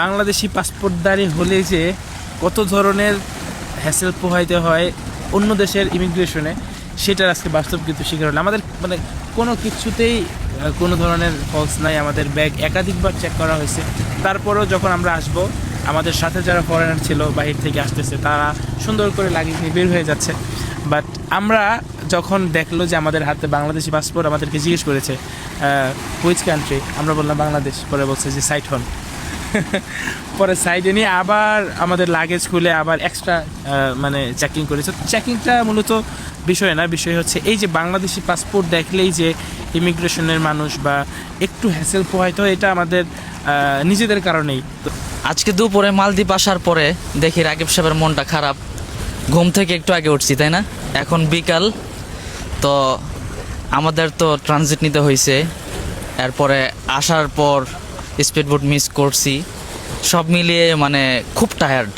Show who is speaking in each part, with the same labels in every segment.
Speaker 1: বাংলাদেশি পাসপোর্টধারী হলে যে কত ধরনের হ্যাসেল পোহাইতে হয় অন্য দেশের ইমিগ্রেশনে, সেটার আজকে বাস্তব কিন্তু শিকার হলো। আমাদের মানে কোনো কিছুতেই কোনো ধরনের ফলস নাই। আমাদের ব্যাগ একাধিকবার চেক করা হয়েছে, তারপরেও যখন আমরা আসব আমাদের সাথে যারা ফরেনার ছিল বাহির থেকে আসতেছে তারা সুন্দর করে লাগেজ নিয়ে বের হয়ে যাচ্ছে। বাট আমরা যখন দেখলো যে আমাদের হাতে বাংলাদেশি পাসপোর্ট, আমাদেরকে জিজ্ঞেস করেছে হুইচ কান্ট্রি, আমরা বললাম বাংলাদেশ। পরে বলছে যে সাইড হন। পরে সাইডে নিয়ে আবার আমাদের লাগেজ খুলে আবার এক্সট্রা মানে চেকিং করেছে। চেকিংটা মূলত বিষয় না, বিষয় হচ্ছে এই যে বাংলাদেশি পাসপোর্ট দেখলেই যে ইমিগ্রেশনের মানুষ বা একটু হ্যাসেল পোহাইতে হয়, এটা আমাদের নিজেদের কারণেই।
Speaker 2: আজকে দুপুরে মালদ্বীপ আসার পরে দেখি রাকিব সাহেবের মনটা খারাপ। ঘুম থেকে একটু আগে উঠছি, তাই না? এখন বিকাল, তো আমাদের তো ট্রানজিট নিতে হয়েছে। এরপরে আসার পর স্পিডবোট মিস করছি, সব মিলিয়ে মানে খুব টায়ার্ড।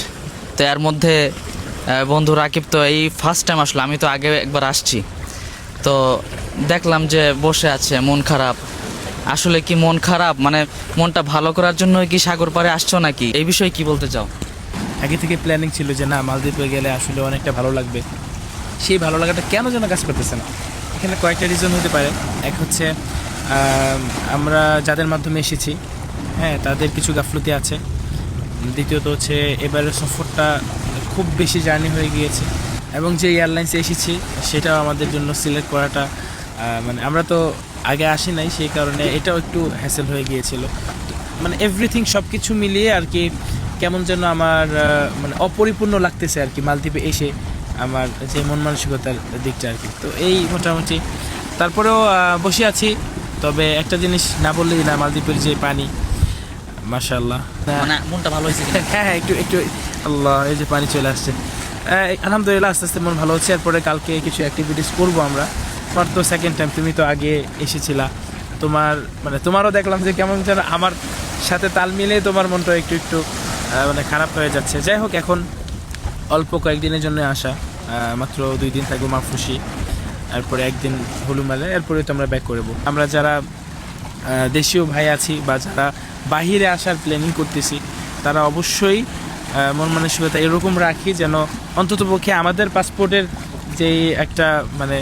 Speaker 2: তো এর মধ্যে বন্ধু রাকিব তো এই ফার্স্ট টাইম আসলো, আমি তো আগে একবার আসছি। তো দেখলাম যে বসে আছে, মন খারাপ। আসলে কি মন খারাপ, মানে মনটা ভালো করার জন্য কি সাগর পাড়ে আসছো নাকি, এই বিষয়ে কি বলতে চাও?
Speaker 1: আগে থেকে প্ল্যানিং ছিল যে না, মালদ্বীপে গেলে আসলে অনেকটা ভালো লাগবে। সেই ভালো লাগাটা কেন যেন কাজ করতেছে না। এখানে কয়েকটা রিজন হতে পারে। এক হচ্ছে আমরা যাদের মাধ্যমে এসেছি, হ্যাঁ, তাদের কিছু গাফলতি আছে। দ্বিতীয়ত হচ্ছে এবারের সফরটা খুব বেশি জার্নি হয়ে গিয়েছে, এবং যে এয়ারলাইন্সে এসেছি সেটাও আমাদের জন্য সিলেক্ট করাটা মানে আমরা তো আগে আসি নাই, সেই কারণে এটাও একটু হ্যাসেল হয়ে গিয়েছিল। মানে এভরিথিং সব কিছু মিলিয়ে আর কি কেমন যেন আমার মানে অপরিপূর্ণ লাগতেছে আর কি মালদ্বীপে এসে, আমার যে মন মানসিকতার দিকটা আর কি। তো এই মোটামুটি তারপরেও বসে আছি। তবে একটা জিনিস না বললেই না, মালদ্বীপের যে পানি, মাশাআল্লাহ,
Speaker 2: মানে মনটা ভালো হয়েছে।
Speaker 1: হ্যাঁ হ্যাঁ, একটু একটু আল্লাহ, এই যে পানি চলে আসছে। আলহামদুলিল্লাহ, আস্তে আস্তে মন ভালো হচ্ছে। এরপরে কালকে কিছু অ্যাক্টিভিটিস করবো আমরা। তোমার তো সেকেন্ড টাইম, তুমি তো আগে এসেছিলা, তোমার মানে তোমারও দেখলাম যে কেমন যেন আমার সাথে তাল মিলে তোমার মনটা একটু একটু মানে খারাপ হয়ে যাচ্ছে। যাই হোক, এখন অল্প কয়েকদিনের জন্য আসা, মাত্র 2 দিন থাকবো মাফুসি, এরপরে একদিন হুলুমালে, এরপরে তো আমরা ব্যাক করবো। আমরা যারা দেশীয় ভাই আছি বা যারা বাহিরে আসার প্ল্যানিং করতেছি, তারা অবশ্যই মন মানসিকতা এরকম রাখি যেন অন্ততপক্ষে আমাদের পাসপোর্টের যেই একটা মানে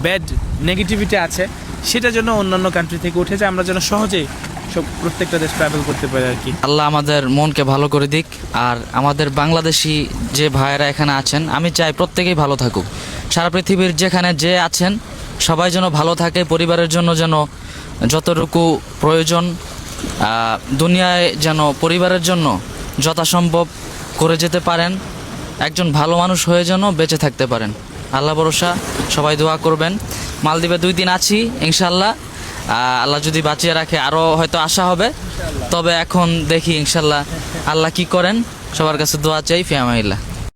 Speaker 1: ব্যাড নেগেটিভিটি আছে, সেটা যেন অন্যান্য কান্ট্রি থেকে উঠে যায়, আমরা যেন সহজেই সব প্রত্যেকটা দেশ ট্রাভেল করতে পারি আর কি।
Speaker 2: আল্লাহ আমাদের মনকে ভালো করে দিক। আর আমাদের বাংলাদেশি যে ভাইয়েরা এখানে আছেন, আমি চাই প্রত্যেকেই ভালো থাকুক। সারা পৃথিবীর যেখানে যে আছেন সবাই যেন ভালো থাকে, পরিবারের জন্য যেন যতটুকু প্রয়োজন দুনিয়ায় যেন পরিবারের জন্য যথাসম্ভব করে যেতে পারেন, একজন ভালো মানুষ হয়ে যেন বেঁচে থাকতে পারেন। আল্লাহ ভরসা, সবাই দোয়া করবেন। মালদ্বীপে 2 দিন আছি ইনশাল্লাহ, আল্লাহ যদি বাঁচিয়ে রাখে আরও হয়তো আসা হবে। তবে এখন দেখি ইনশাল্লাহ আল্লাহ কি করেন, সবার কাছে দোয়া চাই। ফি আমানিল্লাহ।